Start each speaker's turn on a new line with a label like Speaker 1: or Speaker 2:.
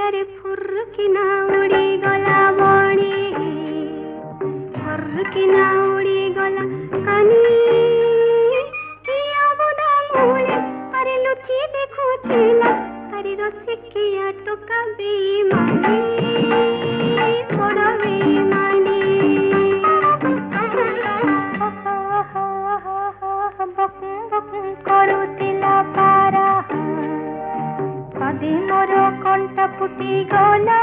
Speaker 1: अरे फुर्किना उड़ी गला बणी फुर्किना उड़ी गला कानी किया बुदा मूले अरे लुची देखुथिला अरे रसिकिया टोका बेईमानी बड़ा बेईमानी करुतिला पारा कदी मोर कंठ फुटी गला